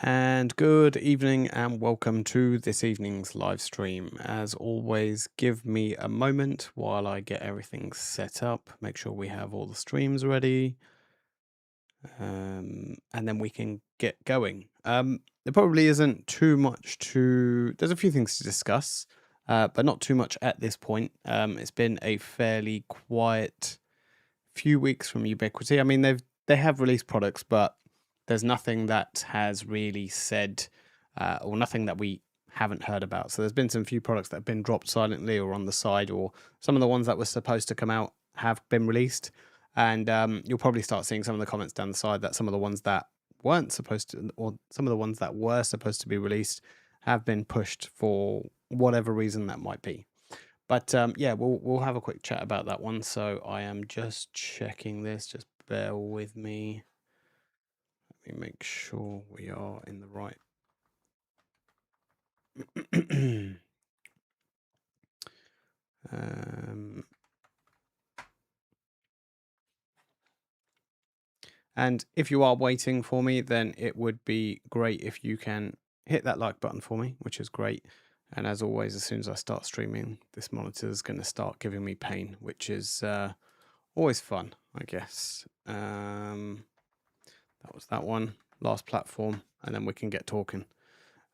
And good evening and welcome to this evening's live stream. As always, give me a moment while I get everything set up, make sure we have all the streams ready, and then we can get going. There probably isn't too much there's a few things to discuss, but not too much at this point. It's been a fairly quiet few weeks from Ubiquiti. I mean, they have released products, but there's nothing that has really said, or nothing that we haven't heard about. So there's been some few products that have been dropped silently or on the side, or some of the ones that were supposed to come out have been released. And you'll probably start seeing some of the comments down the side that some of the ones that weren't supposed to, or some of the ones that were supposed to be released, have been pushed for whatever reason that might be. But yeah, we'll have a quick chat about that one. So I am just checking this. Just bear with me. Let me make sure we are in the right. And if you are waiting for me, then it would be great if you can hit that like button for me, which is great. And as always, as soon as I start streaming, this monitor is going to start giving me pain, which is always fun, I guess. That was that one, last platform, and then we can get talking.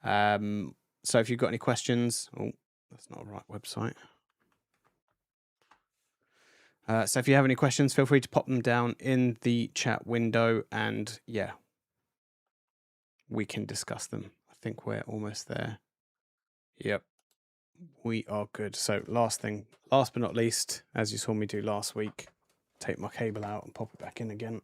So if you've got any questions, that's not a right website. So if you have any questions, feel free to pop them down in the chat window, and yeah, we can discuss them. I think we're almost there. Yep, we are good. So last but not least, as you saw me do last week, take my cable out and pop it back in again.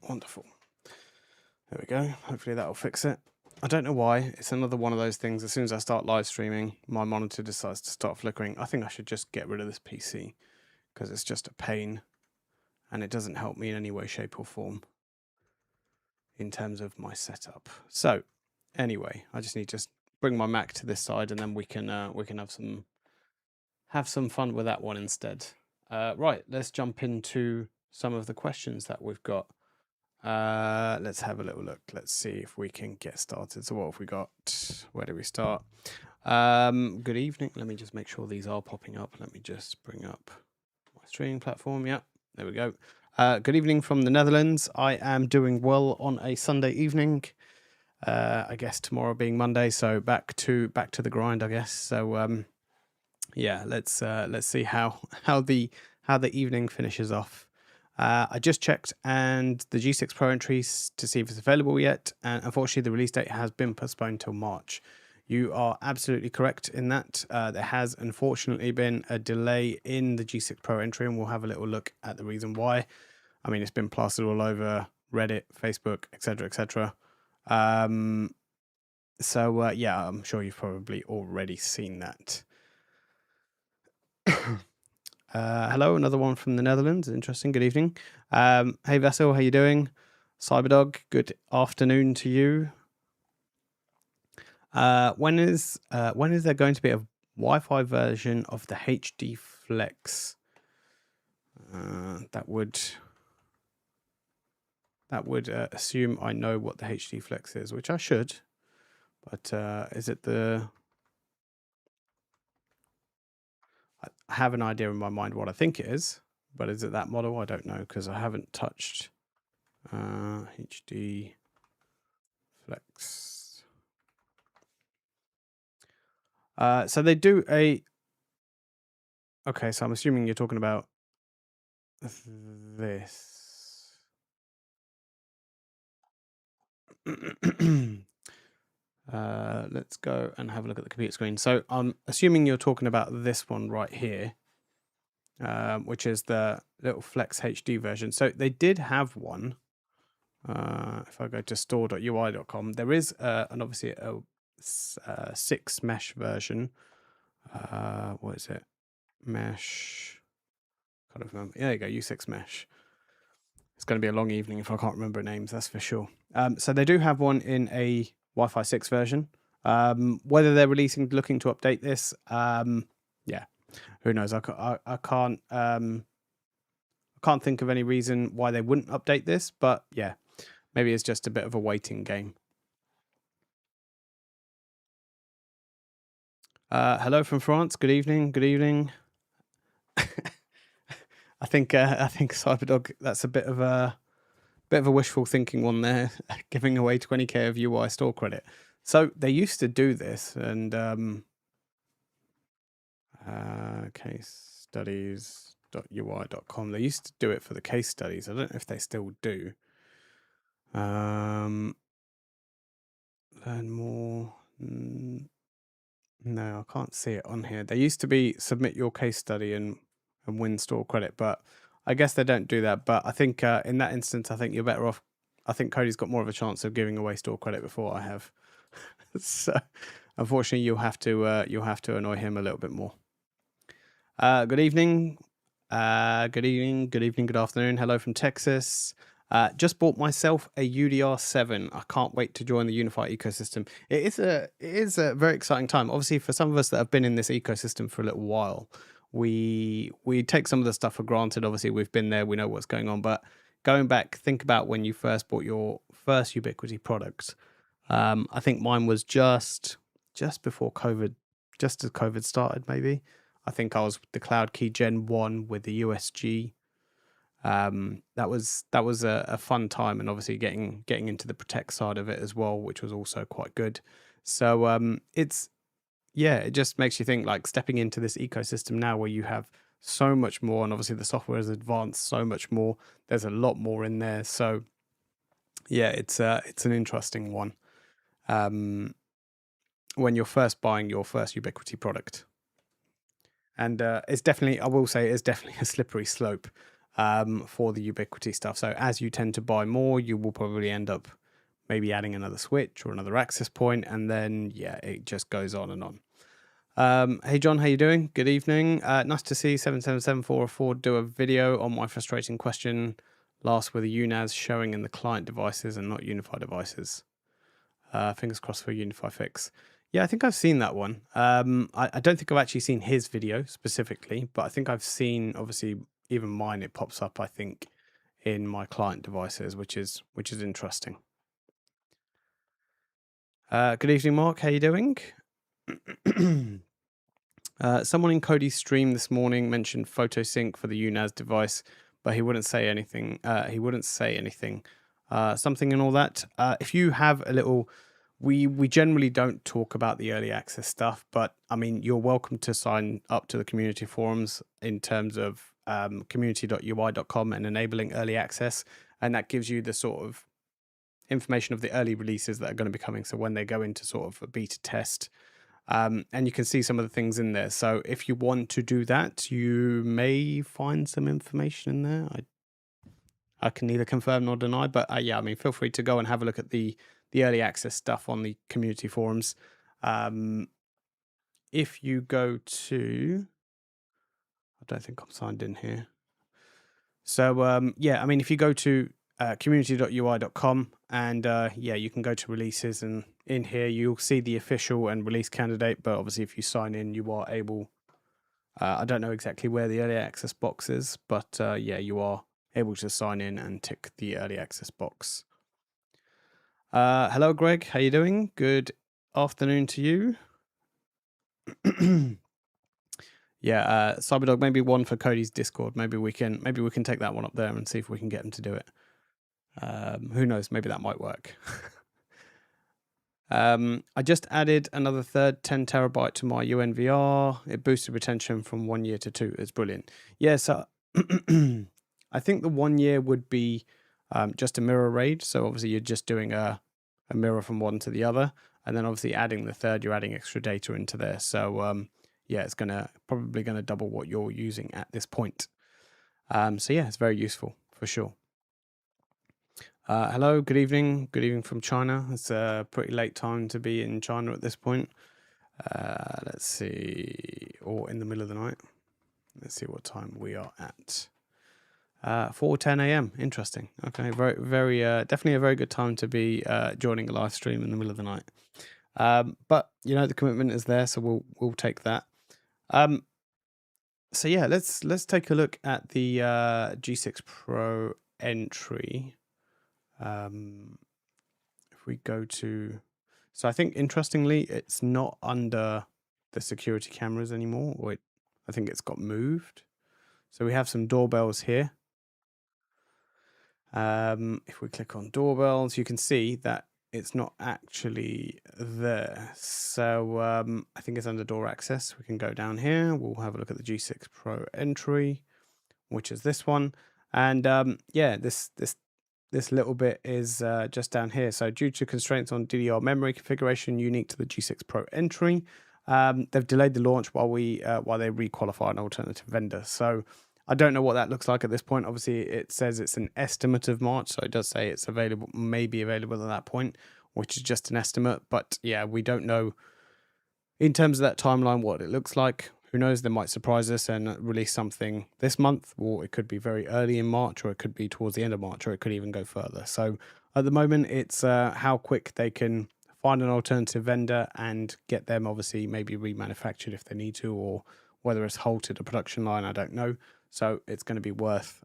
Wonderful. There we go. Hopefully that'll fix it. I don't know why. It's another one of those things. As soon as I start live streaming, my monitor decides to start flickering. I think I should just get rid of this PC because it's just a pain and it doesn't help me in any way, shape or form in terms of my setup. So anyway, I just need to bring my Mac to this side and then we can have some fun with that one instead. Right, let's jump into some of the questions that we've got. Let's have a little look. Let's see if we can get started. So what have we got? Where do we start? Good evening. Let me just make sure these are popping up. Let me just bring up my streaming platform. Yeah, there we go. Good evening from the Netherlands. I am doing well on a Sunday evening. I guess tomorrow being Monday, so back to the grind, I guess. So yeah, let's see how the evening finishes off. I just checked and the G6 Pro entries to see if it's available yet, and unfortunately the release date has been postponed till March. You are absolutely correct in that. There has unfortunately been a delay in the G6 Pro entry, and we'll have a little look at the reason why. I mean, it's been plastered all over Reddit, Facebook, etc., etc. So yeah, I'm sure you've probably already seen that. Hello, another one from the Netherlands. Interesting. Good evening. Hey Vessel, how you doing? Cyberdog, good afternoon to you. When is there going to be a Wi-Fi version of the HD Flex? That would assume I know what the HD Flex is, which I should. But is it the? I have an idea in my mind what I think it is, but is it that model? I don't know because I haven't touched HD Flex. So they do a. Okay, so I'm assuming you're talking about this. Let's go and have a look at the computer screen. So I'm assuming you're talking about this one right here, which is the little Flex HD version. So they did have one. If I go to store.ui.com, there is and obviously a 6 mesh version. What is it? Mesh. Can't remember. Yeah, there you go. U6 mesh. It's going to be a long evening if I can't remember names. That's for sure. So they do have one in a Wi-Fi 6 version. Whether they're looking to update this, yeah, Who knows? I can't think of any reason why they wouldn't update this, but yeah, maybe it's just a bit of a waiting game. Hello from France. Good evening. Good evening. I think Cyberdog. That's a bit of a wishful thinking one there, giving away 20k of UI store credit. So they used to do this, and case studies.ui.com. They used to do it for the case studies. I don't know if they still do. Learn more. No, I can't see it on here. They used to be submit your case study and win store credit, but I guess they don't do that. But I think in that instance, I think you're better off. I think Cody's got more of a chance of giving away store credit before I have. So unfortunately, you'll have to annoy him a little bit more. Good evening. Good evening. Good evening. Good afternoon. Hello from Texas. Just bought myself a UDR7. I can't wait to join the Unify ecosystem. It is a very exciting time. Obviously, for some of us that have been in this ecosystem for a little while, we take some of the stuff for granted. Obviously, we've been there, we know what's going on. But going back, think about when you first bought your first Ubiquiti product. I think mine was just before COVID, just as COVID started, maybe. I think I was the Cloud Key Gen 1 with the USG. That was a fun time, and obviously getting into the Protect side of it as well, which was also quite good. So it just makes you think, like, stepping into this ecosystem now where you have so much more, and obviously the software has advanced so much more. There's a lot more in there. So yeah, it's an interesting one. When you're first buying your first Ubiquiti product. And it's definitely, I will say, it's definitely a slippery slope for the Ubiquiti stuff. So as you tend to buy more, you will probably end up maybe adding another switch or another access point, and then it just goes on and on. Hey John, how you doing? Good evening. Nice to see 777404 do a video on my frustrating question last with a UNAS showing in the client devices and not Unify devices. Fingers crossed for a Unify fix. Yeah, I think I've seen that one. I don't think I've actually seen his video specifically, but I think I've seen, obviously, even mine, it pops up, I think, in my client devices, which is interesting. Good evening, Mark. How you doing? Someone in Cody's stream this morning mentioned photosync for the UNAS device, but he wouldn't say anything. Something and all that. If you have a little... We generally don't talk about the early access stuff, but I mean, you're welcome to sign up to the community forums in terms of community.ui.com and enabling early access. And that gives you the sort of information of the early releases that are going to be coming. So when they go into sort of a beta test, and you can see some of the things in there. So if you want to do that, you may find some information in there. I can neither confirm nor deny, but I mean, feel free to go and have a look at the early access stuff on the community forums. If you go to, I don't think I'm signed in here. So I mean, if you go to community.ui.com and you can go to releases, and in here you'll see the official and release candidate. But obviously, if you sign in, you are able. I don't know exactly where the early access box is, but you are able to sign in and tick the early access box. Hello, Greg. How you doing? Good afternoon to you. Cyberdog, maybe one for Cody's Discord. Maybe we can take that one up there and see if we can get him to do it. Who knows? Maybe that might work. I just added another third 10 terabyte to my UNVR. It boosted retention from 1 year to 2. It's brilliant. Yeah, so I think the 1 year would be just a mirror RAID. So obviously you're just doing a mirror from one to the other. And then obviously adding the third, you're adding extra data into there. So it's probably gonna double what you're using at this point. It's very useful for sure. Hello, good evening. Good evening from China. It's a pretty late time to be in China at this point. Let's see, or in the middle of the night. Let's see what time we are at. 4:10 a.m. Interesting. Okay, very, very, definitely a very good time to be joining a live stream in the middle of the night. But the commitment is there, so we'll take that. So yeah, let's take a look at the G6 Pro entry. If we go to, so I think interestingly, it's not under the security cameras anymore, or I think it's got moved. So we have some doorbells here. If we click on doorbells, you can see that it's not actually there. So I think it's under door access. We can go down here. We'll have a look at the G6 Pro entry, which is this one. And yeah, this little bit is just down here. So due to constraints on DDR memory configuration unique to the G6 Pro entry, they've delayed the launch while they requalify an alternative vendor. So I don't know what that looks like at this point. Obviously, it says it's an estimate of March, so it does say it's available, maybe available at that point, which is just an estimate. But yeah, we don't know in terms of that timeline what it looks like. Who knows? They might surprise us and release something this month, or it could be very early in March, or it could be towards the end of March, or it could even go further. So at the moment, it's how quick they can find an alternative vendor and get them obviously maybe remanufactured if they need to, or whether it's halted a production line, I don't know. So it's going to be worth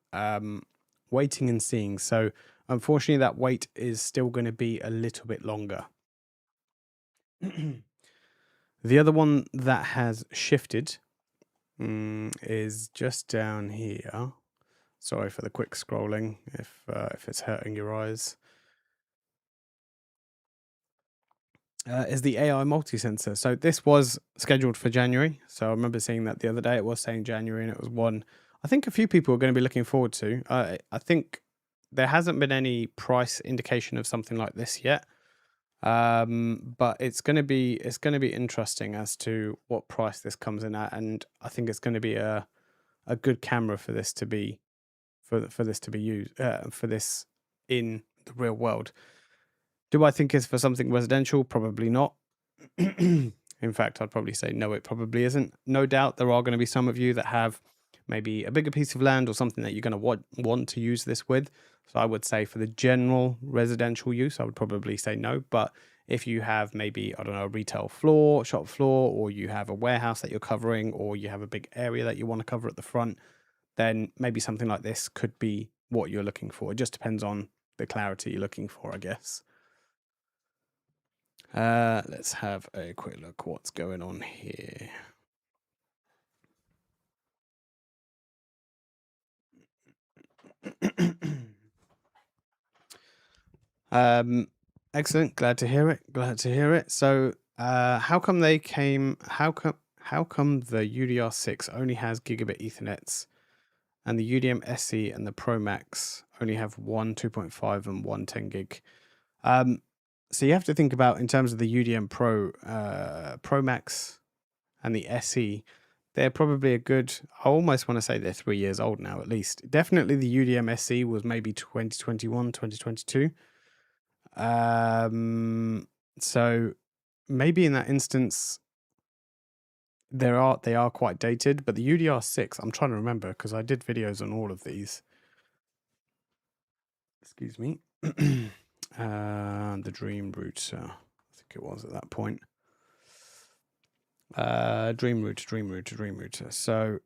waiting and seeing. So unfortunately, that wait is still going to be a little bit longer. The other one that has shifted is just down here. Sorry for the quick scrolling if it's hurting your eyes. Is the AI multi-sensor. So this was scheduled for January. So I remember seeing that the other day. It was saying January, and it was one I think a few people are going to be looking forward to. I think there hasn't been any price indication of something like this yet. But it's going to be interesting as to what price this comes in at, and I think it's going to be a good camera for this to be this to be used for this in the real world. Do I think it's for something residential? Probably not. In fact, I'd probably say no, it probably isn't. No doubt there are going to be some of you that have maybe a bigger piece of land or something that you're going to want to use this with. So I would say for the general residential use, I would probably say no. But if you have maybe, I don't know, a retail floor, shop floor, or you have a warehouse that you're covering, or you have a big area that you want to cover at the front, then maybe something like this could be what you're looking for. It just depends on the clarity you're looking for, I guess. Let's have a quick look what's going on here. Excellent. Glad to hear it. So, how come the UDR6 only has gigabit Ethernets, and the UDM SE and the Pro Max only have one 2.5 and one 10 gig? So you have to think about in terms of the UDM Pro Max and the SE. They're probably a good, I almost want to say they're 3 years old now, at least. Definitely the UDM SE was maybe 2021, 2022. So maybe in that instance, they are quite dated, but the UDR6, I'm trying to remember because I did videos on all of these. Excuse me. The Dream Router, I think it was at that point. Dream Router. So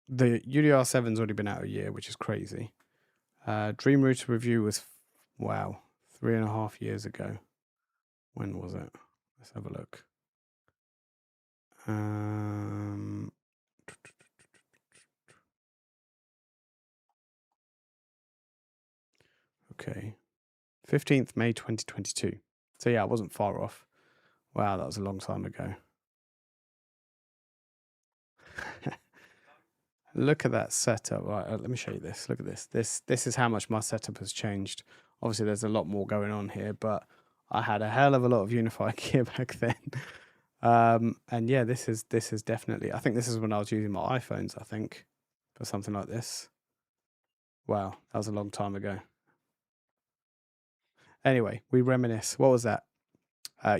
the UDR7's already been out a year, which is crazy. Dream Router review was, wow, 3.5 years ago. When was it? Let's have a look. Okay. 15th May 2022. So yeah, I wasn't far off. Wow, that was a long time ago. Look at that setup. Right, let me show you this. Look at this. This is how much my setup has changed. Obviously, there's a lot more going on here, but I had a hell of a lot of Unify gear back then. And yeah, this is definitely, I think this is when I was using my iPhones, I think, for something like this. Wow, that was a long time ago. Anyway, we reminisce. What was that?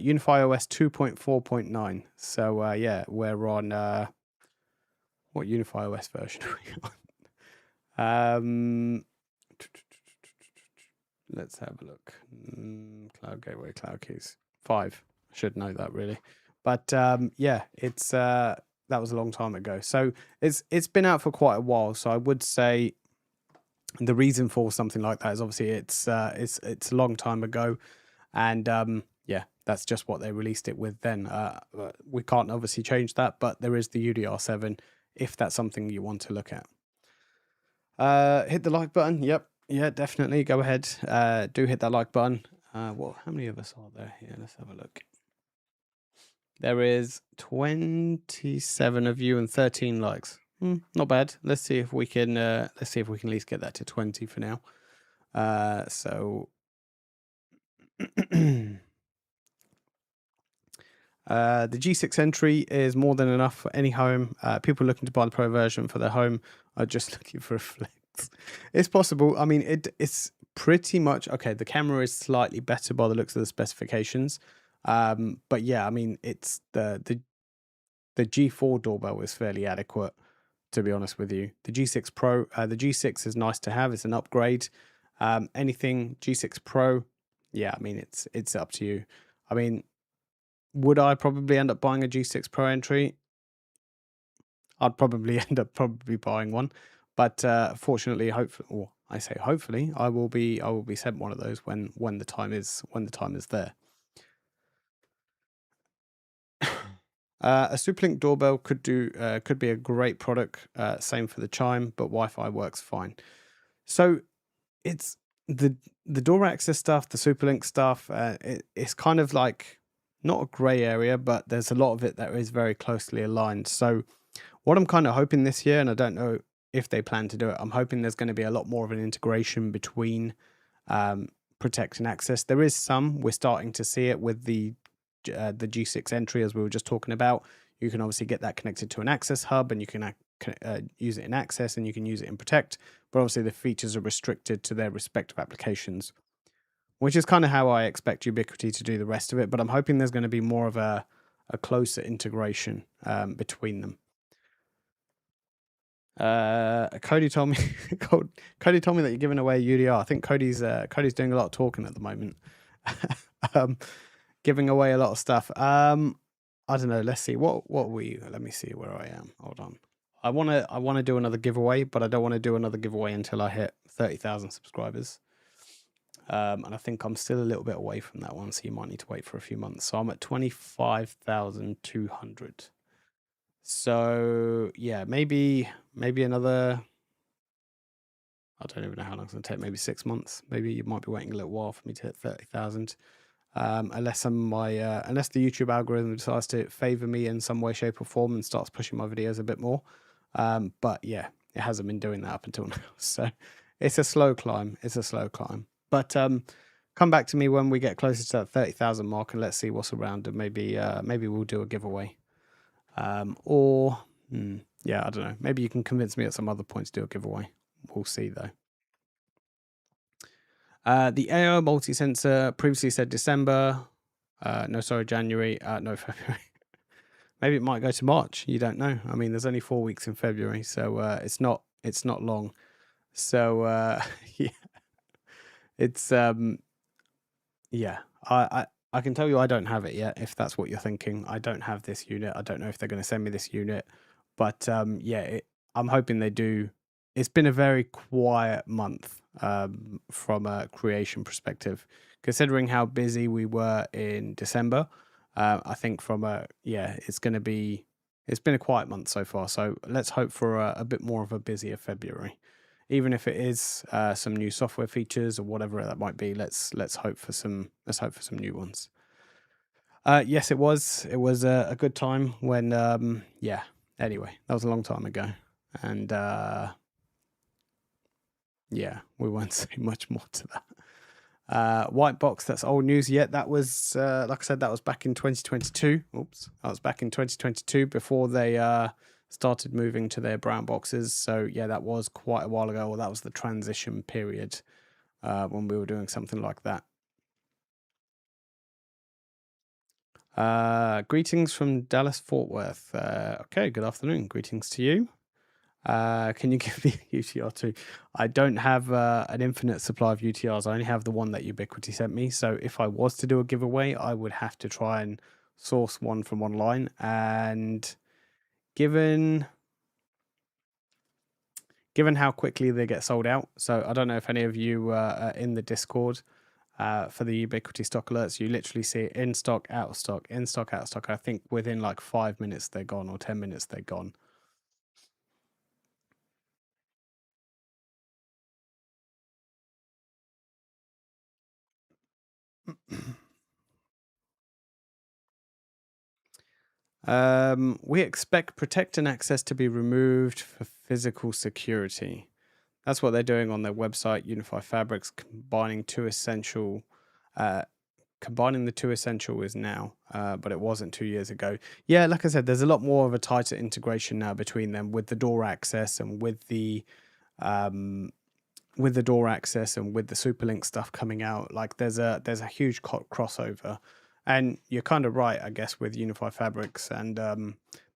Unify OS 2.4.9. So yeah, we're on what Unify OS version are we on? Let's have a look. Cloud Gateway, Cloud Keys 5. I should know that really, but yeah, it's a long time ago. So it's been out for quite a while. So I would say the reason for something like that is obviously it's a long time ago, and yeah, that's just what they released it with then. We can't obviously change that, but there is the UDR7 if that's something you want to look at. Hit the like button. Yep, yeah, definitely go ahead. Do hit that like button. How many of us are there here? Let's have a look. There is 27 of you and 13 likes. Not bad. Let's see if we can at least get that to 20 for now. So the G6 entry is more than enough for any home. People looking to buy the Pro version for their home are just looking for a flex. It's possible. I mean, it's pretty much okay. The camera is slightly better by the looks of the specifications. But yeah, I mean, it's the G4 doorbell is fairly adequate, to be honest with you. The G6 Pro, the G6 is nice to have. It's an upgrade. Anything G6 Pro, yeah, I mean, it's up to you. I mean, would I probably end up buying a G6 Pro entry? I'd probably end up buying one, but fortunately, hopefully, or I say hopefully, I will be sent one of those when the time is there. A Superlink doorbell could be a great product. Same for the chime, but Wi-Fi works fine. So it's the door access stuff, the Superlink stuff. It's kind of like not a grey area, but there's a lot of it that is very closely aligned. So what I'm kind of hoping this year, and I don't know if they plan to do it, I'm hoping there's going to be a lot more of an integration between Protect and Access. There is some. We're starting to see it with the G6 entry, as we were just talking about. You can obviously get that connected to an Access hub, and you can use it in Access, and you can use it in Protect. But obviously, the features are restricted to their respective applications, which is kind of how I expect Ubiquiti to do the rest of it. But I'm hoping there's going to be more of a closer integration between them. Cody told me that you're giving away UDR. I think Cody's doing a lot of talking at the moment. Giving away a lot of stuff. I don't know. Let's see. What were you? Let me see where I am. Hold on. I wanna do another giveaway, but I don't want to do another giveaway until I hit 30,000 subscribers. And I think I'm still a little bit away from that one, so you might need to wait for a few months. So I'm at 25,200. So yeah, maybe another. I don't even know how long it's going to take. Maybe 6 months. Maybe you might be waiting a little while for me to hit 30,000. Unless unless the YouTube algorithm decides to favor me in some way, shape, or form and starts pushing my videos a bit more. But yeah, it hasn't been doing that up until now. So it's a slow climb. But come back to me when we get closer to that 30,000 mark, and let's see what's around, and maybe we'll do a giveaway. Yeah, I don't know. Maybe you can convince me at some other point to do a giveaway. We'll see though. The AO multi-sensor previously said December. January. No, February. Maybe it might go to March. You don't know. I mean, there's only 4 weeks in February, so it's not long. So yeah, it's yeah. I can tell you I don't have it yet. If that's what you're thinking, I don't have this unit. I don't know if they're going to send me this unit, but yeah, I'm hoping they do. It's been a very quiet month from a creation perspective, considering how busy we were in December. I think it's been a quiet month so far. So let's hope for a bit more of a busier February, even if it is some new software features or whatever that might be. Let's hope for some new ones. Yes, it was a good time when yeah. Anyway, that was a long time ago, and yeah, we won't say much more to that. White box, that's old news. Yeah, that was like I said, that was back in 2022. Oops, that was back in 2022 before they started moving to their brown boxes. So yeah, that was quite a while ago. Well, that was the transition period when we were doing something like that. Greetings from Dallas Fort Worth. Okay, good afternoon. Greetings to you. Can you give me a UTR2? I don't have an infinite supply of UTRs. I only have the one that Ubiquiti sent me. So if I was to do a giveaway, I would have to try and source one from online. And given how quickly they get sold out. So I don't know if any of you are in the Discord for the Ubiquiti stock alerts. You literally see it in stock, out of stock, in stock, out of stock. I think within like 5 minutes they're gone, or 10 minutes they're gone. We expect protect and access to be removed for physical security. That's what they're doing on their website, Unify Fabrics, combining the two essential is now, but it wasn't 2 years ago. Yeah, like I said, there's a lot more of a tighter integration now between them, with the door access and with the Superlink stuff coming out. Like there's a huge crossover, and you're kind of right, I guess, with Unify Fabrics, and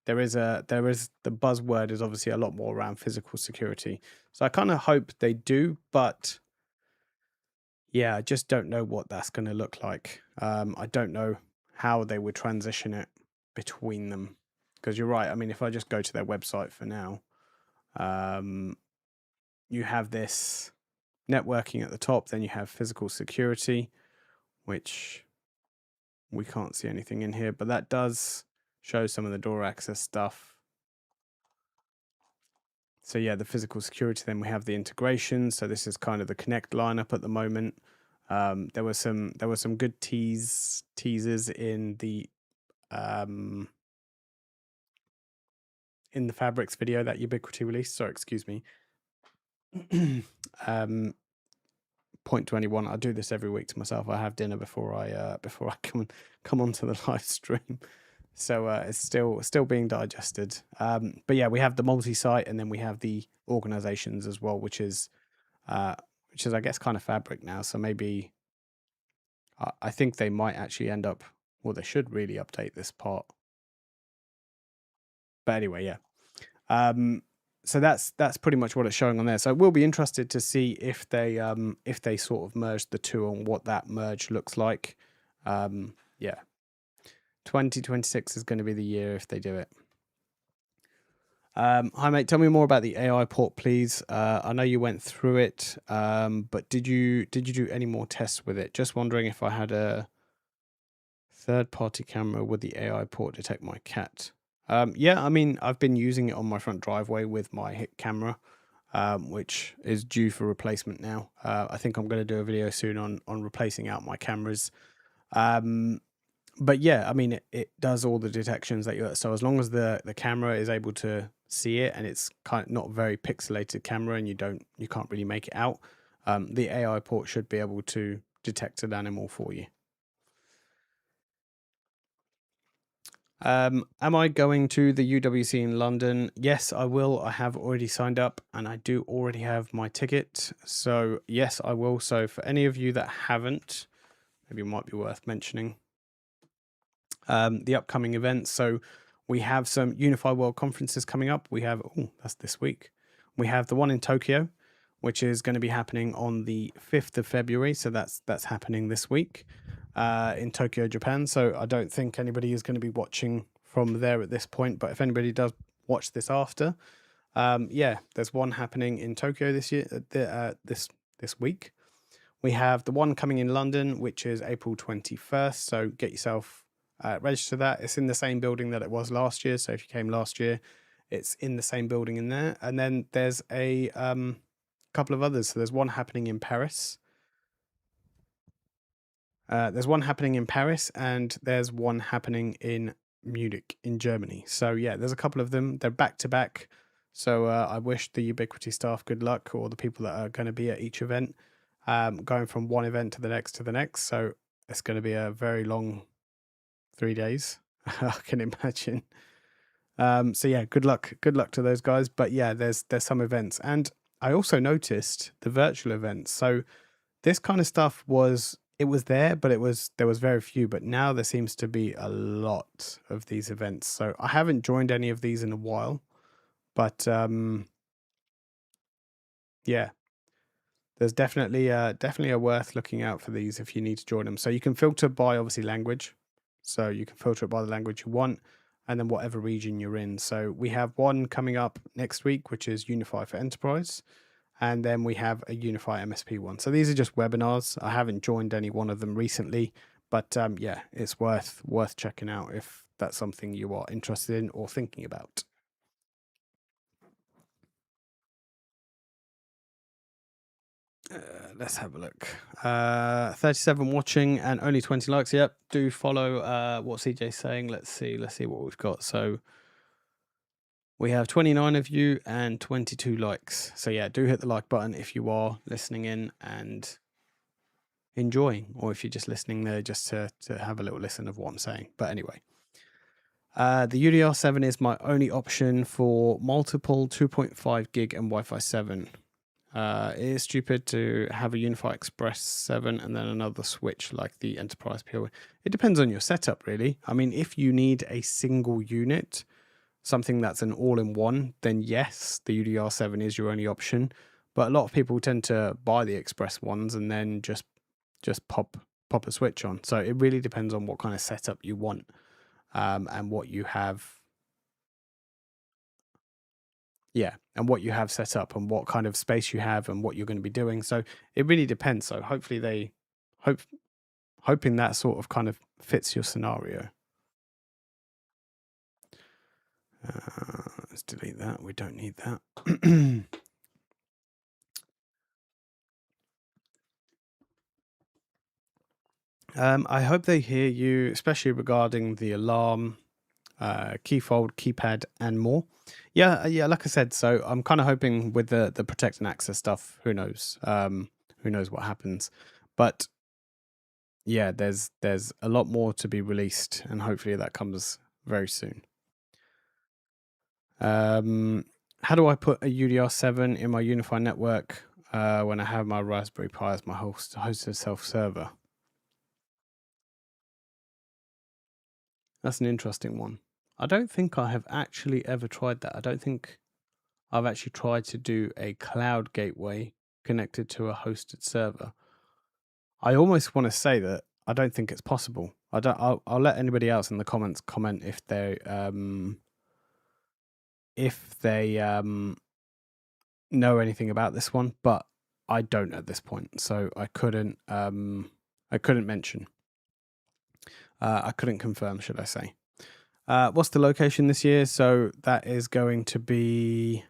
there is the buzzword is obviously a lot more around physical security. So I kind of hope they do, but yeah, I just don't know what that's going to look like. I don't know how they would transition it between them, because you're right. I mean, if I just go to their website for now, you have this networking at the top, then you have physical security, which we can't see anything in here, but that does show some of the door access stuff. So yeah, the physical security, then we have the integration. So this is kind of the Connect lineup at the moment. There were some good teasers in the Fabrics video that Ubiquiti released. Sorry, excuse me. Point 21. I do this every week to myself. I have dinner before I come onto the live stream. So it's still being digested. But yeah, we have the multi-site, and then we have the organizations as well, which is I guess kind of Fabric now. So maybe I think they might actually end up, well, they should really update this part. But anyway, yeah. So that's pretty much what it's showing on there. So we'll be interested to see if they sort of merge the two and what that merge looks like. Yeah. 2026 is going to be the year if they do it. Hi mate, tell me more about the AI port, please. I know you went through it, but did you do any more tests with it? Just wondering if I had a third-party camera, would the AI port detect my cat? Yeah, I mean, I've been using it on my front driveway with my hit camera, which is due for replacement now. I think I'm going to do a video soon on replacing out my cameras. But yeah, I mean, it does all the detections that you. So as long as the camera is able to see it, and it's kind of not very pixelated camera, and you can't really make it out, the AI port should be able to detect an animal for you. Am I going to the UWC in London? Yes, I will. I have already signed up, and I do already have my ticket. So yes, I will. So for any of you that haven't, maybe it might be worth mentioning the upcoming events. So we have some Unify World conferences coming up. We have, that's this week. We have the one in Tokyo, which is going to be happening on the 5th of February. So that's happening this week in Tokyo, Japan. So I don't think anybody is going to be watching from there at this point. But if anybody does watch this after, yeah, there's one happening in Tokyo this year, this week. We have the one coming in London, which is April 21st. So get yourself register that. It's in the same building that it was last year. So if you came last year, it's in the same building in there. And then there's a couple of others. So there's one happening in Paris. There's one happening in Paris, and there's one happening in Munich in Germany. So yeah, there's a couple of them. They're back to back. So I wish the Ubiquiti staff good luck, or the people that are going to be at each event, going from one event to the next to the next. So it's going to be a very long 3 days. I can imagine. So yeah, good luck to those guys. But yeah, there's some events, and I also noticed the virtual events. So this kind of stuff was there, but there was very few. But now there seems to be a lot of these events. So I haven't joined any of these in a while, but yeah, there's definitely a worth looking out for these if you need to join them. So you can filter by obviously language. So you can filter it by the language you want. and then whatever region you're in. So we have one coming up next week, which is Unify for Enterprise. And then we have a Unify MSP one. So these are just webinars. I haven't joined any one of them recently, but yeah, it's worth checking out if that's something you are interested in or thinking about. Let's have a look. 37 watching and only 20 likes. Yep, do follow what CJ's saying. Let's see what we've got. So we have 29 of you and 22 likes. So yeah, do hit the like button if you are listening in and enjoying, or if you're just listening there just to have a little listen of what I'm saying. But anyway, the UDR7 is my only option for multiple 2.5 gig and Wi-Fi 7. It is stupid to have a Unify Express 7 and then another switch like the Enterprise PoE. It depends on your setup, really. I mean, if you need a single unit, something that's an all-in-one, then yes, the UDR7 is your only option. But a lot of people tend to buy the Express ones and then just pop a switch on. So it really depends on what kind of setup you want, and what you have. Yeah, and what you have set up and what kind of space you have and what you're going to be doing. So it really depends. So hopefully hoping that sort of kind of fits your scenario. Let's delete that. We don't need that. I hope they hear you, especially regarding the alarm, keyfold, keypad, and more. Yeah, like I said, so I'm kind of hoping with the protect and access stuff, who knows what happens. But yeah, there's a lot more to be released, and hopefully that comes very soon. How do I put a UDR7 in my Unify network when I have my Raspberry Pi as my hosted self-server? That's an interesting one. I don't think I have actually ever tried that. I don't think I've actually tried to do a cloud gateway connected to a hosted server. I almost want to say that I don't think it's possible. I'll let anybody else in the comments comment if they know anything about this one, but I don't at this point, so I couldn't mention. I couldn't confirm, should I say. What's the location this year? So that is going to be,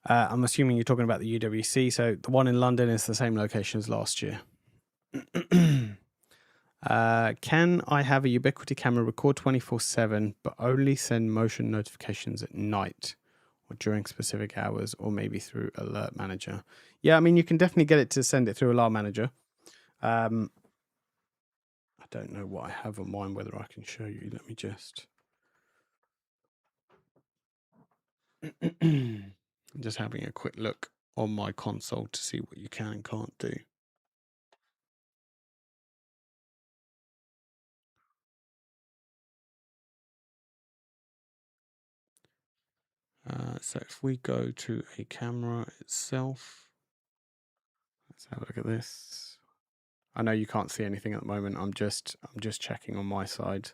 I'm assuming you're talking about the UWC. So the one in London is the same location as last year. Can I have a Ubiquiti camera record 24/7, but only send motion notifications at night or during specific hours, or maybe through Alert Manager? Yeah, I mean, you can definitely get it to send it through Alert Manager. I don't know what I have on mine, whether I can show you. Let me just... I'm just having a quick look on my console to see what you can and can't do. So if we go to a camera itself, let's have a look at this. I know you can't see anything at the moment. I'm just checking on my side.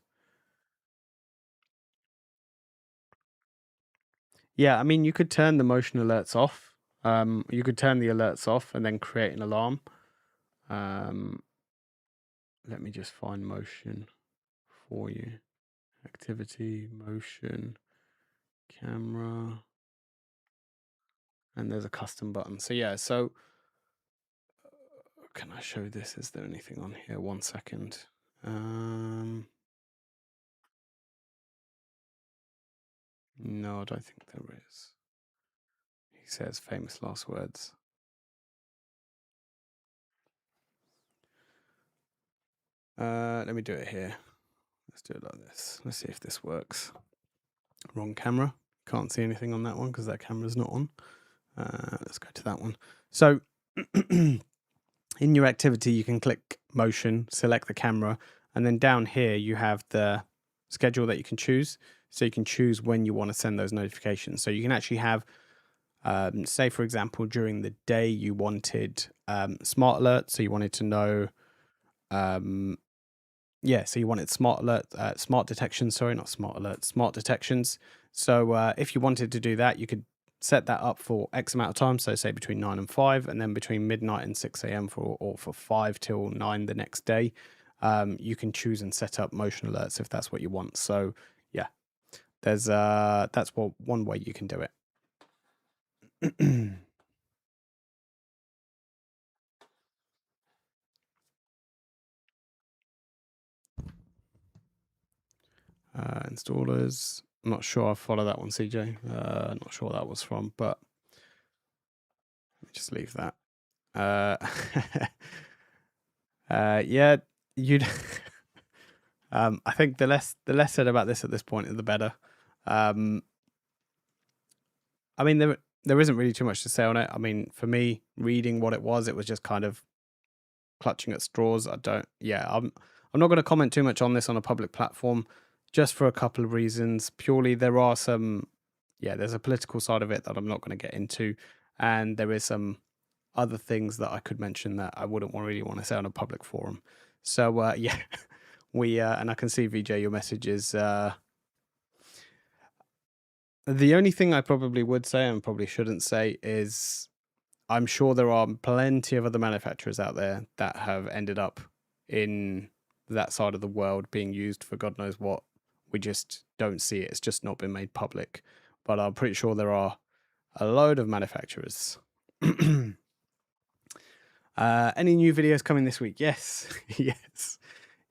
Yeah, I mean, you could turn the motion alerts off. You could turn the alerts off and then create an alarm. Let me just find motion for you. Activity, motion, camera, and there's a custom button. So yeah, so can I show this? Is there anything on here? 1 second. No, I don't think there is. He says famous last words. Let me do it here. Let's do it like this. Let's see if this works. Wrong camera. Can't see anything on that one because that camera's not on. Let's go to that one. So in your activity, you can click motion, select the camera, and then down here you have the schedule that you can choose. So you can choose when you want to send those notifications. So you can actually have, say for example, during the day you wanted smart alerts. So you wanted to know Yeah, so you wanted smart alert, smart detection. Sorry, not smart alerts, smart detections. So if you wanted to do that, you could set that up for X amount of time. So say between 9 and 5, and then between midnight and 6 a.m. for 5 till 9 the next day. You can choose and set up motion alerts if that's what you want. So yeah, there's that's one way you can do it. Installers. I'm not sure I follow that one, CJ. Not sure what that was from, but let me just leave that. Yeah, you'd. I think the less said about this at this point, the better. I mean, there isn't really too much to say on it. I mean, for me, reading what it was just kind of clutching at straws. I'm not going to comment too much on this on a public platform, just for a couple of reasons. Purely, there's a political side of it that I'm not going to get into, and there is some other things that I could mention that I wouldn't really want to say on a public forum. So yeah, and I can see VJ, your message is the only thing I probably would say and probably shouldn't say is I'm sure there are plenty of other manufacturers out there that have ended up in that side of the world being used for God knows what. We just don't see it. It's just not been made public. But I'm pretty sure there are a load of manufacturers. Any new videos coming this week? Yes.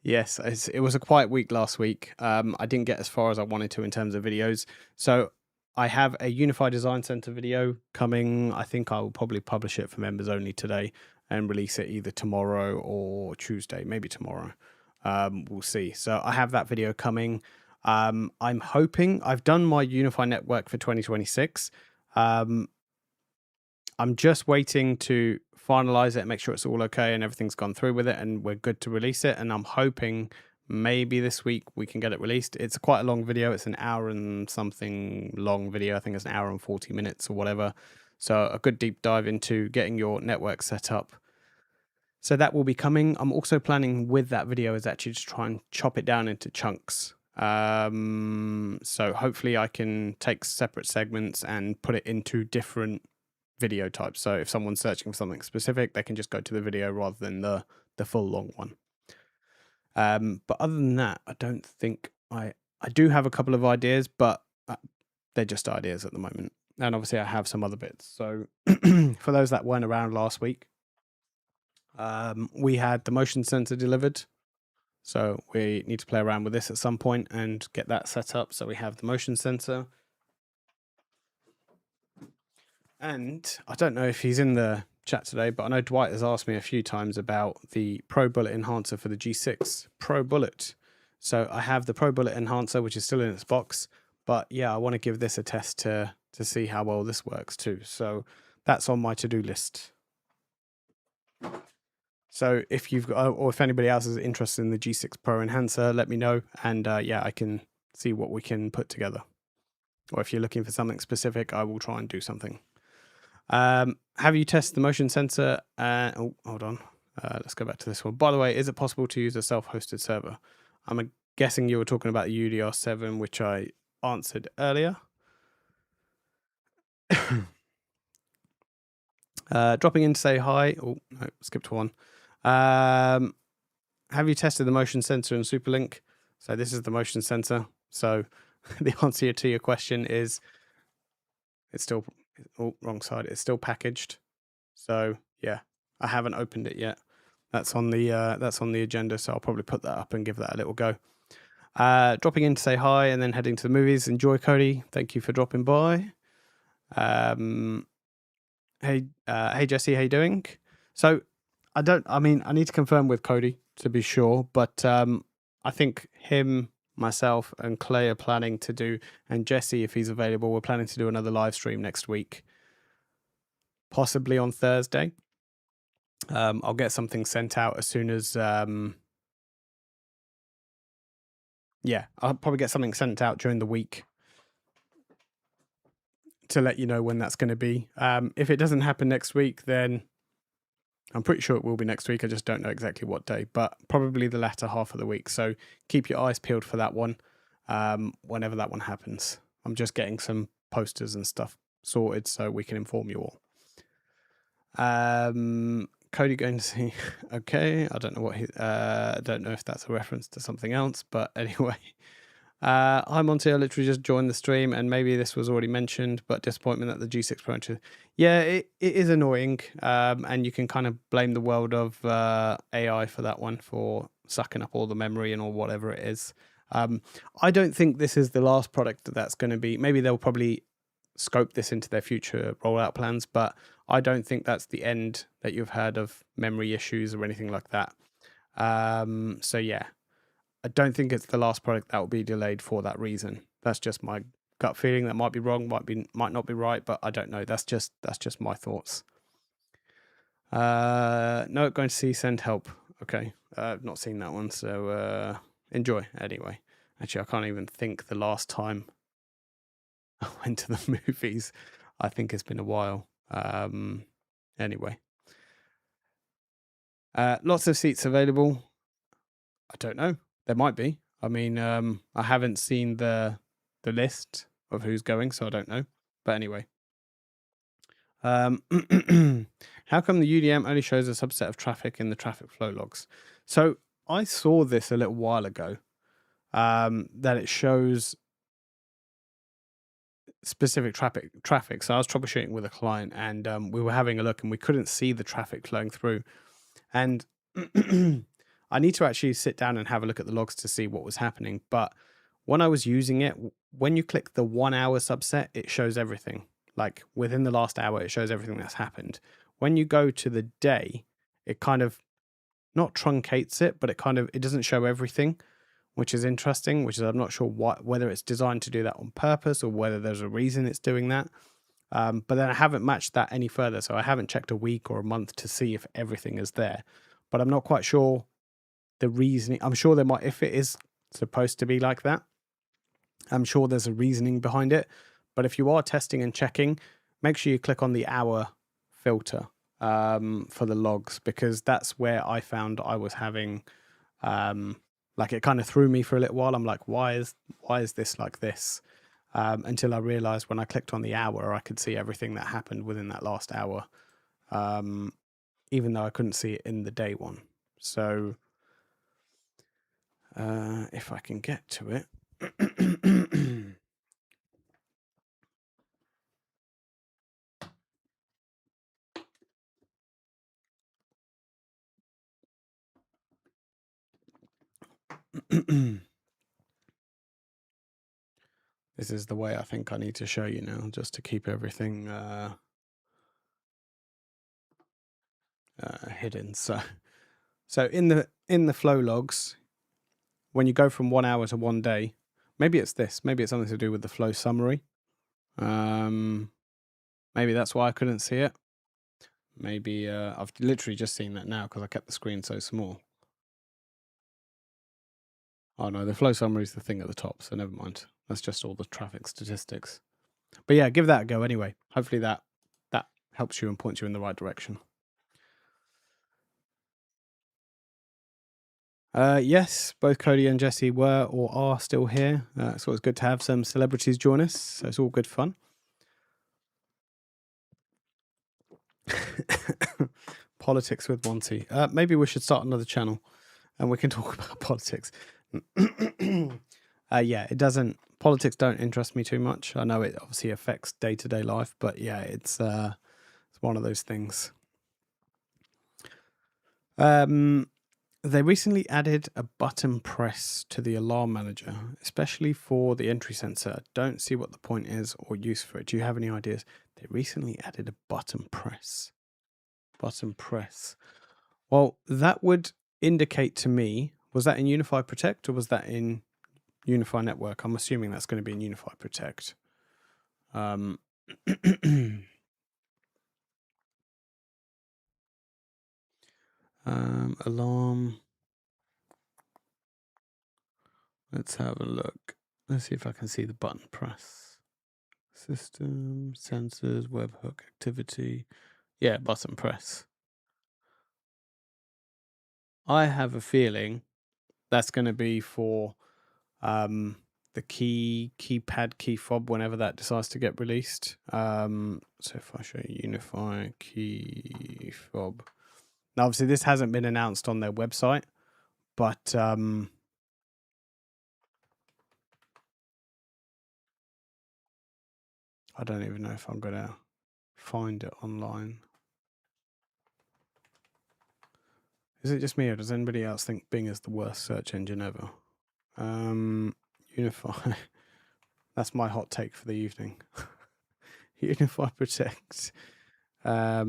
Yes. It was a quiet week last week. I didn't get as far as I wanted to in terms of videos. So I have a Unified Design Center video coming. I think I will probably publish it for members only today and release it either tomorrow or Tuesday, maybe tomorrow. We'll see. So I have that video coming. I'm hoping I've done my Unify network for 2026. I'm just waiting to finalize it and make sure it's all okay and everything's gone through with it and we're good to release it. And I'm hoping maybe this week we can get it released. It's quite a long video. It's an hour and something long video. I think it's an hour and 40 minutes or whatever. So a good deep dive into getting your network set up. So that will be coming. I'm also planning with that video is actually to try and chop it down into chunks. So hopefully I can take separate segments and put it into different video types. So if someone's searching for something specific, they can just go to the video rather than the full long one. But other than that, I don't think I do have a couple of ideas, but they're just ideas at the moment. And obviously I have some other bits. So for those that weren't around last week, we had the motion sensor delivered. So we need to play around with this at some point and get that set up. So we have the motion sensor. And I don't know if he's in the chat today, but I know Dwight has asked me a few times about the Pro Bullet enhancer for the G6 Pro Bullet. So I have the Pro Bullet enhancer, which is still in its box, but yeah, I want to give this a test to see how well this works too. So that's on my to-do list. So if you've got, or if anybody else is interested in the G6 Pro enhancer, let me know, and yeah, I can see what we can put together. Or if you're looking for something specific, I will try and do something. Have you tested the motion sensor? Oh, hold on. Let's go back to this one. By the way, is it possible to use a self-hosted server? I'm guessing you were talking about the UDR7, which I answered earlier. Dropping in to say hi. Oh, no, skipped one. Have you tested the motion sensor in Superlink? So this is the motion sensor. So the answer to your question is it's still, oh, wrong side. It's still packaged. So yeah, I haven't opened it yet. That's on the agenda. So I'll probably put that up and give that a little go. Dropping in to say hi and then heading to the movies. Enjoy, Cody. Thank you for dropping by. Hey Jesse, how you doing? So I need to confirm with Cody to be sure, but I think him, myself, and Clay are planning to do, and Jesse, if he's available, we're planning to do another live stream next week, possibly on Thursday. I'll get something sent out as soon as yeah, I'll probably get something sent out during the week to let you know when that's going to be. If it doesn't happen next week, then I'm pretty sure it will be next week. I just don't know exactly what day, but probably the latter half of the week. So keep your eyes peeled for that one whenever that one happens. I'm just getting some posters and stuff sorted so we can inform you all. Cody going to see. Okay, I don't know what I don't know if that's a reference to something else, but anyway. Hi Monty, I literally just joined the stream, and maybe this was already mentioned, but disappointment that the G6 Pro. Yeah, it is annoying, and you can kind of blame the world of AI for that one, for sucking up all the memory and or whatever it is. I don't think this is the last product that's going to be. Maybe they'll probably scope this into their future rollout plans, but I don't think that's the end that you've heard of memory issues or anything like that. So yeah, I don't think it's the last product that will be delayed for that reason. That's just my gut feeling. That might be wrong, might not be right, but I don't know. That's just my thoughts. No, going to see Send Help. Okay, I've not seen that one, so enjoy anyway. Actually, I can't even think the last time I went to the movies. I think it's been a while. Anyway, lots of seats available. I don't know. There might be. I mean, I haven't seen the list of who's going, so I don't know. But anyway, how come the UDM only shows a subset of traffic in the traffic flow logs? So I saw this a little while ago. That it shows specific traffic. So I was troubleshooting with a client, and we were having a look, and we couldn't see the traffic flowing through. And I need to actually sit down and have a look at the logs to see what was happening. But when I was using it, when you click the 1 hour subset, it shows everything. Like within the last hour, it shows everything that's happened. When you go to the day, it kind of not truncates it, but it doesn't show everything, which is interesting, which is I'm not sure whether it's designed to do that on purpose or whether there's a reason it's doing that. But then I haven't matched that any further. So I haven't checked a week or a month to see if everything is there. But I'm not quite sure the reasoning. I'm sure there might, if it is supposed to be like that, I'm sure there's a reasoning behind it. But if you are testing and checking, make sure you click on the hour filter for the logs, because that's where I found I was having like it kind of threw me for a little while. I'm like, why is this like this? Until I realized when I clicked on the hour, I could see everything that happened within that last hour, even though I couldn't see it in the day one. So if I can get to it. This is the way I think I need to show you now, just to keep everything hidden. So in the flow logs, when you go from 1 hour to 1 day, maybe it's something to do with the flow summary. Maybe that's why I couldn't see it. Maybe I've literally just seen that now because I kept the screen so small. Oh no, the flow summary is the thing at the top, so never mind. That's just all the traffic statistics. But yeah, give that a go anyway. Hopefully that helps you and points you in the right direction. Yes, both Cody and Jesse were or are still here. So it's good to have some celebrities join us. So it's all good fun. Politics with Monty. Maybe we should start another channel and we can talk about politics. Yeah, it doesn't. Politics don't interest me too much. I know it obviously affects day-to-day life, but yeah, it's one of those things. They recently added a button press to the alarm manager, especially for the entry sensor. I don't see what the point is or use for it. Do you have any ideas? They recently added a button press. Button press. Well, that would indicate to me, was that in Unify Protect or was that in Unify Network? I'm assuming that's going to be in Unify Protect. Alarm. Let's have a look. Let's see if I can see the button press. System, sensors, webhook activity. Yeah, button press. I have a feeling that's going to be for the keypad key fob whenever that decides to get released. So if I show you Unify key fob, now obviously this hasn't been announced on their website, but I don't even know if I'm gonna find it online. Is it just me, or does anybody else think Bing is the worst search engine ever? Unify. That's my hot take for the evening. Unify Protect. I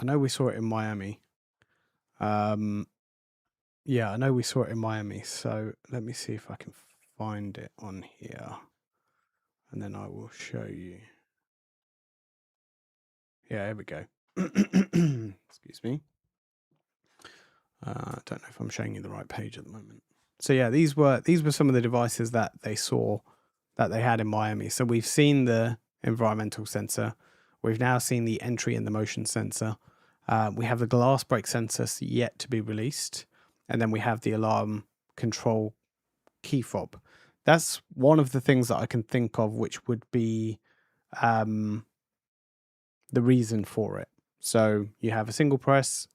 know we saw it in Miami. Yeah, I know we saw it in Miami. So let me see if I can find it on here, and then I will show you. Yeah, here we go. Excuse me. I don't know if I'm showing you the right page at the moment. So yeah, these were some of the devices that they saw that they had in Miami. So we've seen the environmental sensor. We've now seen the entry and the motion sensor. We have the glass break sensor yet to be released. And then we have the alarm control key fob. That's one of the things that I can think of which would be the reason for it. So you have a single press.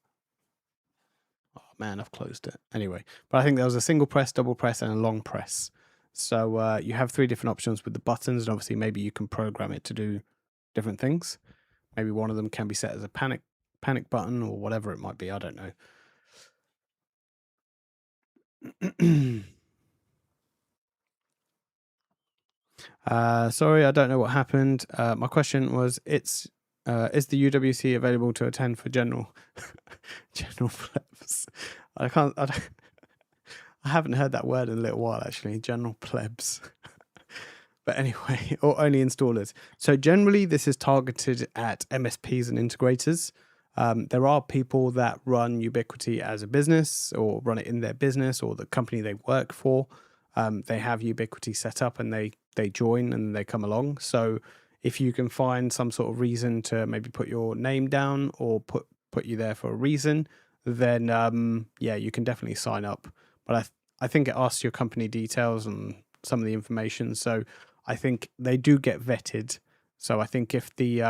Oh man, I've closed it. Anyway, but I think there was a single press, double press, and a long press. So you have 3 different options with the buttons, and obviously maybe you can program it to do different things. Maybe one of them can be set as a panic button or whatever it might be. I don't know. Sorry, I don't know what happened. My question was, is the UWC available to attend for general plebs? I haven't heard that word in a little while, actually. General plebs. But anyway, or only installers. So generally, this is targeted at MSPs and integrators. There are people that run Ubiquiti as a business or run it in their business or the company they work for. They have Ubiquiti set up and they join and they come along. So if you can find some sort of reason to maybe put your name down or put you there for a reason, then yeah, you can definitely sign up. But I think it asks your company details and some of the information. So I think they do get vetted. So I think if the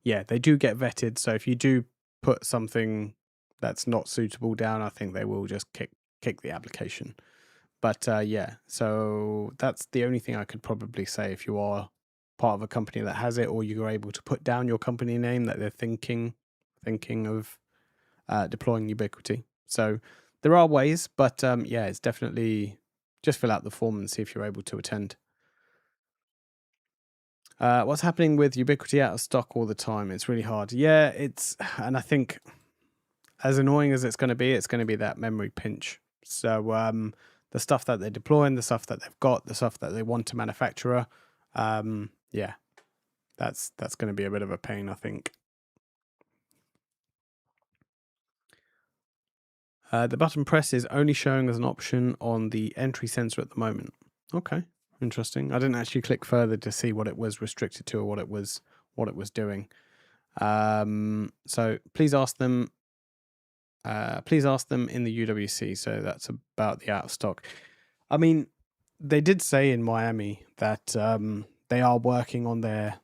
yeah, they do get vetted. So if you do put something that's not suitable down, I think they will just kick the application. But yeah, so that's the only thing I could probably say if you are part of a company that has it, or you're able to put down your company name that they're thinking of deploying Ubiquiti. So there are ways, but yeah, it's definitely just fill out the form and see if you're able to attend. What's happening with Ubiquiti out of stock all the time? It's really hard. Yeah, and I think as annoying as it's going to be that memory pinch. So the stuff that they're deploying, the stuff that they've got, the stuff that they want to manufacture, yeah, that's going to be a bit of a pain, I think. The button press is only showing as an option on the entry sensor at the moment. Okay, interesting. I didn't actually click further to see what it was restricted to or what it was doing. So please ask them. Please ask them in the UWC. So that's about the out of stock. I mean, they did say in Miami that they are working on their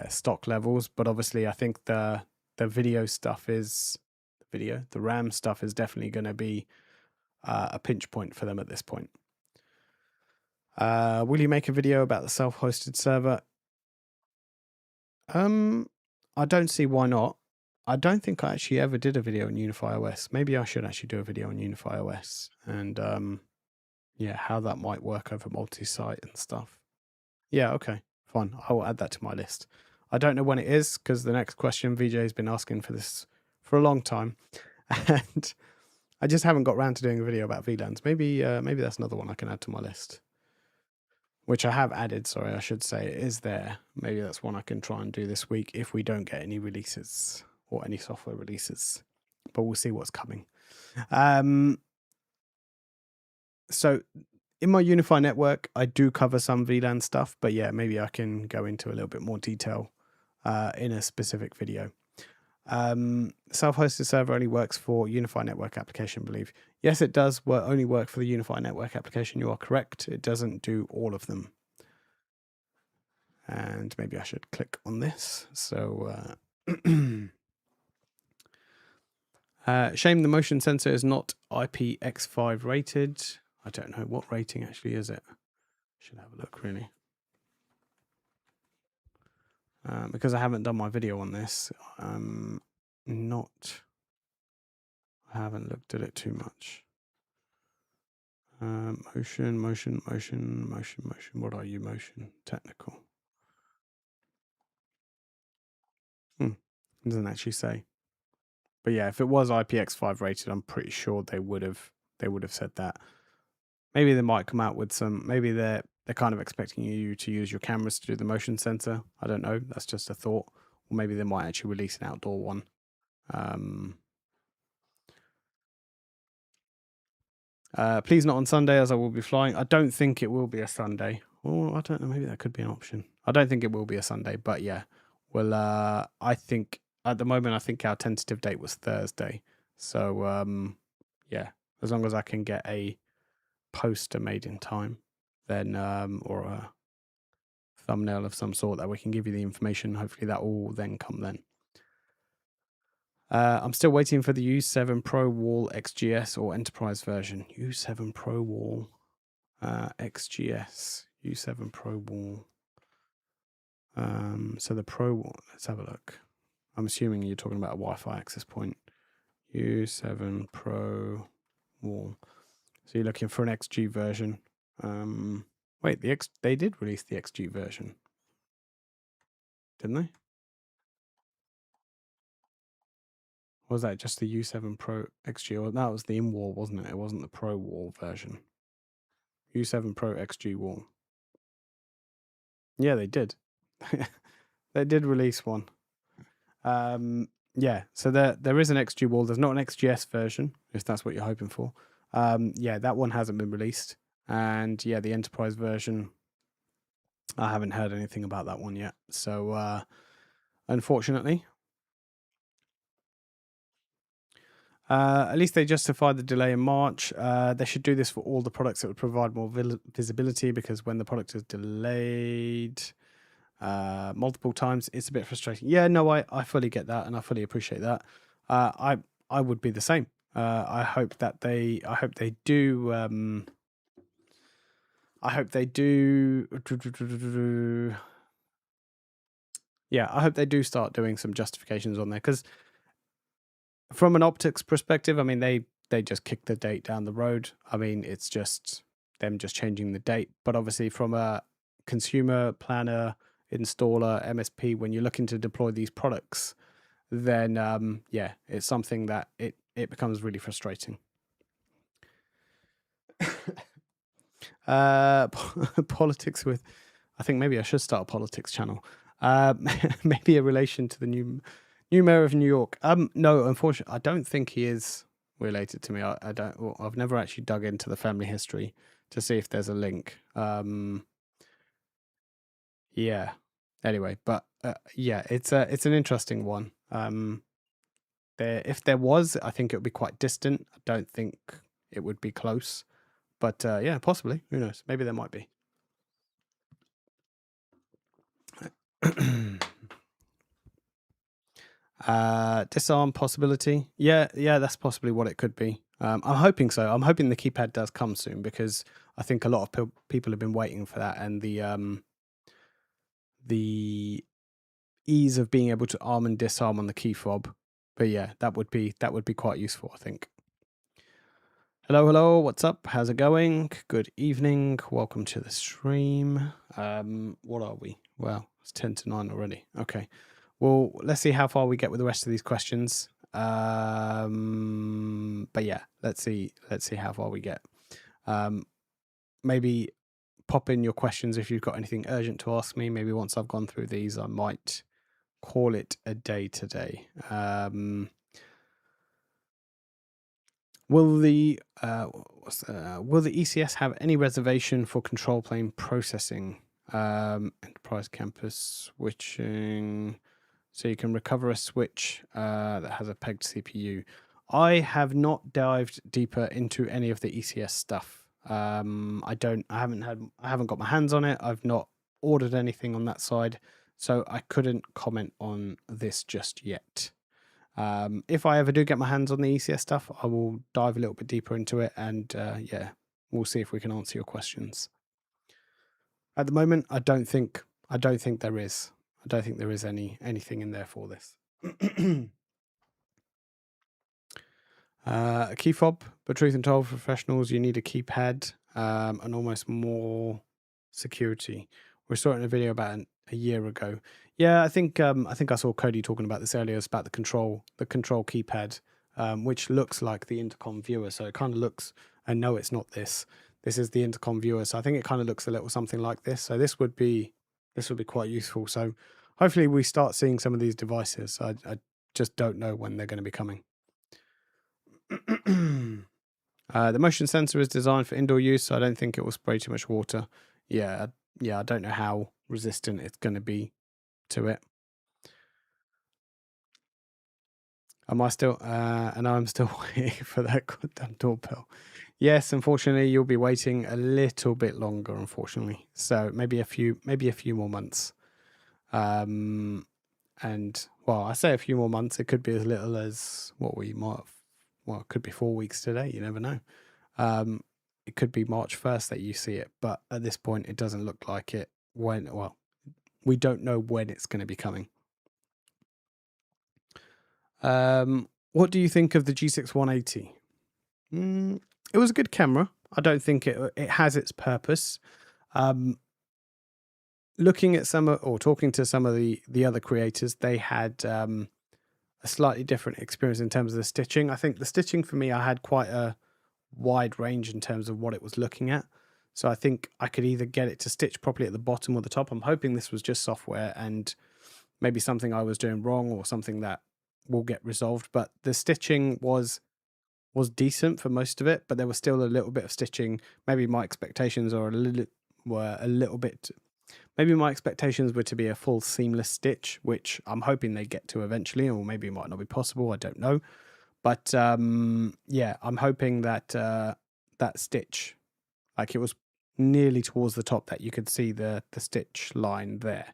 stock levels, but obviously I think the video stuff is the RAM stuff is definitely going to be a pinch point for them at this point. Will you make a video about the self-hosted server? I don't see why not. I don't think I actually ever did a video on Unify OS. Maybe I should actually do a video on Unify OS and yeah, how that might work over multi-site and stuff. Yeah, okay, fine. I will add that to my list. I don't know when it is because the next question VJ has been asking for this for a long time, and I just haven't got around to doing a video about VLANs. Maybe that's another one I can add to my list, which I have added. Sorry, I should say it is there. Maybe that's one I can try and do this week if we don't get any releases or any software releases, but we'll see what's coming. So in my Unify network, I do cover some VLAN stuff, but yeah, maybe I can go into a little bit more detail in a specific video. Self-hosted server only works for Unify network application, I believe. Yes, it does only work for the Unify network application. You are correct. It doesn't do all of them. And maybe I should click on this. So, shame the motion sensor is not IPX5 rated. I don't know what rating actually is it. Should have a look really. Because I haven't done my video on this, I haven't looked at it too much. Motion. What are you, motion? Technical. It doesn't actually say. But yeah, if it was IPX5 rated, I'm pretty sure they would have said that. Maybe they might come out with some. Maybe they're kind of expecting you to use your cameras to do the motion sensor. I don't know. That's just a thought. Or maybe they might actually release an outdoor one. Please not on Sunday, as I will be flying. I don't think it will be a Sunday. Or I don't know. Maybe that could be an option. I don't think it will be a Sunday, but yeah. Well, I think at the moment, I think our tentative date was Thursday. So yeah, as long as I can get a poster made in time, then or a thumbnail of some sort that we can give you the information. Hopefully that will then come then. I'm still waiting for the U7 Pro Wall XGS or Enterprise version. U7 Pro Wall XGS. U7 Pro Wall. So the Pro Wall, let's have a look. I'm assuming you're talking about a Wi-Fi access point. U7 Pro Wall. So you're looking for an XG version. Wait, they did release the XG version, didn't they? Or was that just the U7 Pro XG? Or that was the in-wall, wasn't it? It wasn't the Pro Wall version. U7 Pro XG Wall. Yeah, they did. They did release one. Yeah, so there is an XG Wall. There's not an XGS version, if that's what you're hoping for. Yeah, that one hasn't been released. And yeah, the Enterprise version, I haven't heard anything about that one yet. So unfortunately, at least they justified the delay in March. They should do this for all the products that would provide more visibility, because when the product is delayed multiple times, it's a bit frustrating. Yeah, no, I fully get that, and I fully appreciate that. I would be the same. I hope they do. I hope they do. Yeah, I hope they do start doing some justifications on there, because from an optics perspective, I mean, they just kick the date down the road. I mean, it's just them just changing the date. But obviously, from a consumer, planner, installer, MSP, when you're looking to deploy these products, then yeah, it's something that it becomes really frustrating. Politics with, I think maybe I should start a politics channel. Maybe a relation to the new mayor of New York. No, unfortunately, I don't think he is related to me. I don't. Well, I've never actually dug into the family history to see if there's a link. Yeah. Anyway, but yeah, it's an interesting one. If there was, I think it would be quite distant. I don't think it would be close. But yeah, possibly. Who knows? Maybe there might be. Disarm possibility. Yeah, that's possibly what it could be. I'm hoping so. I'm hoping the keypad does come soon, because I think a lot of people have been waiting for that, and the ease of being able to arm and disarm on the key fob. But yeah, that would be quite useful, I think. Hello, what's up? How's it going? Good evening. Welcome to the stream. What are we? Well, it's 10 to 9 already. Okay. Well, let's see how far we get with the rest of these questions. But yeah, let's see how far we get. Maybe pop in your questions if you've got anything urgent to ask me. Maybe once I've gone through these, I might call it a day today. Will the ECS have any reservation for control plane processing? Enterprise campus switching, so you can recover a switch that has a pegged CPU. I have not dived deeper into any of the ECS stuff. I haven't got my hands on it. I've not ordered anything on that side, so I couldn't comment on this just yet. If I ever do get my hands on the ECS stuff, I will dive a little bit deeper into it, and yeah, we'll see if we can answer your questions. At the moment, I don't think there is. I don't think there is anything in there for this. A key fob, but truth and told, for professionals, you need a keypad and almost more security. We saw it in a video about a year ago. Yeah, I think I saw Cody talking about this earlier. It's about the control keypad, which looks like the intercom viewer. So it kind of looks. I know it's not this. This is the intercom viewer. So I think it kind of looks a little something like this. So this would be quite useful. So hopefully we start seeing some of these devices. I just don't know when they're going to be coming. The motion sensor is designed for indoor use, so I don't think it will spray too much water. Yeah, I don't know how resistant it's going to be to it. I'm still waiting for that goddamn doorbell. Yes, unfortunately, you'll be waiting a little bit longer, unfortunately. So maybe a few more months. And well, I say a few more months. It could be as little as it could be 4 weeks today. You never know. It could be March 1st that you see it, but at this point, it doesn't look like it. We don't know when it's going to be coming. What do you think of the G6 180? It was a good camera. I don't think it has its purpose. Looking at talking to some of the other creators, they had a slightly different experience in terms of the stitching. I think the stitching for me, I had quite a wide range in terms of what it was looking at. So I think I could either get it to stitch properly at the bottom or the top. I'm hoping this was just software and maybe something I was doing wrong or something that will get resolved. But the stitching was decent for most of it, but there was still a little bit of stitching. Maybe my expectations were a little bit. Maybe my expectations were to be a full seamless stitch, which I'm hoping they get to eventually, or maybe it might not be possible. I don't know. But yeah, I'm hoping that that stitch, like it was nearly towards the top, that you could see the stitch line there.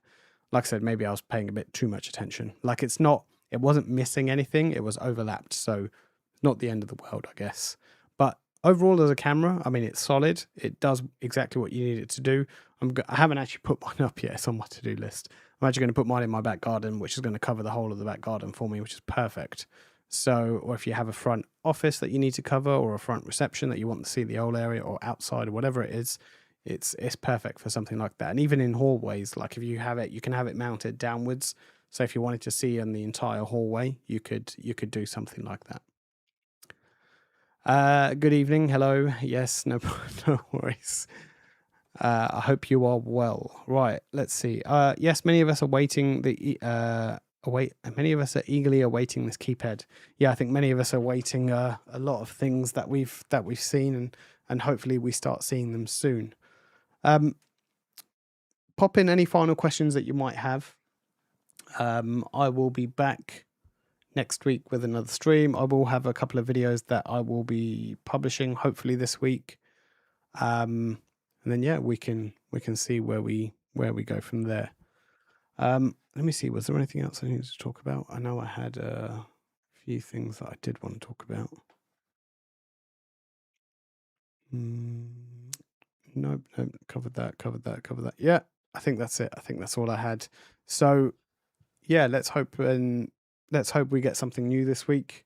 Like I said, maybe I was paying a bit too much attention. Like it wasn't missing anything. It was overlapped. So not the end of the world, I guess. But overall, as a camera, I mean, it's solid. It does exactly what you need it to do. I haven't actually put mine up yet. It's on my to-do list. I'm actually going to put mine in my back garden, which is going to cover the whole of the back garden for me, which is perfect. So, or if you have a front office that you need to cover, or a front reception that you want to see the whole area, or outside, or whatever it is, it's perfect for something like that. And even in hallways, like if you have it, you can have it mounted downwards. So if you wanted to see in the entire hallway, you could do something like that. Good evening. Hello. Yes, no worries. I hope you are well. Right, let's see. Yes, many of us are waiting many of us are eagerly awaiting this keypad. Yeah, I think many of us are waiting a lot of things that we've seen, and hopefully we start seeing them soon. Pop in any final questions that you might have. I will be back next week with another stream. I will have a couple of videos that I will be publishing hopefully this week. And then yeah, we can see where we go from there. Let me see, was there anything else I needed to talk about? I know I had a few things that I did want to talk about. Nope, covered that. Yeah, I think that's it. I think that's all I had. So yeah, let's hope we get something new this week.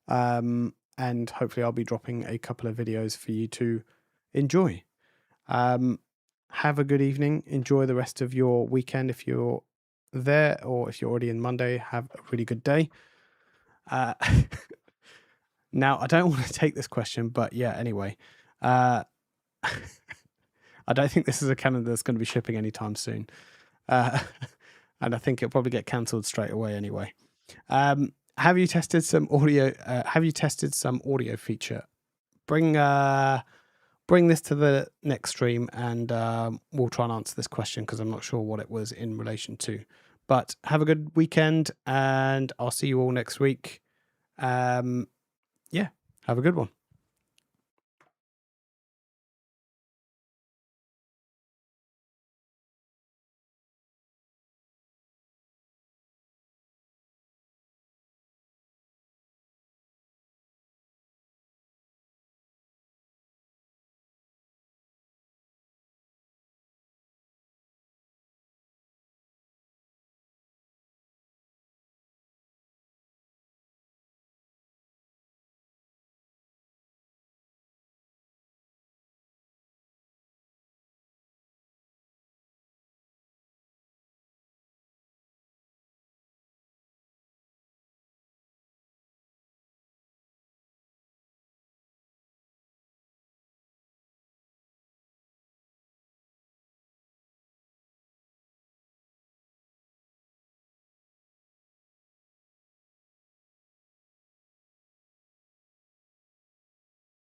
And hopefully I'll be dropping a couple of videos for you to enjoy. Have a good evening. Enjoy the rest of your weekend if you're there, or if you're already in Monday, have a really good day. Now, I don't want to take this question, but yeah, anyway. I don't think this is a calendar that's going to be shipping anytime soon. And I think it'll probably get cancelled straight away anyway. have you tested some audio? Have you tested some audio feature? Bring this to the next stream, and we'll try and answer this question because I'm not sure what it was in relation to. But have a good weekend, and I'll see you all next week. Yeah, have a good one.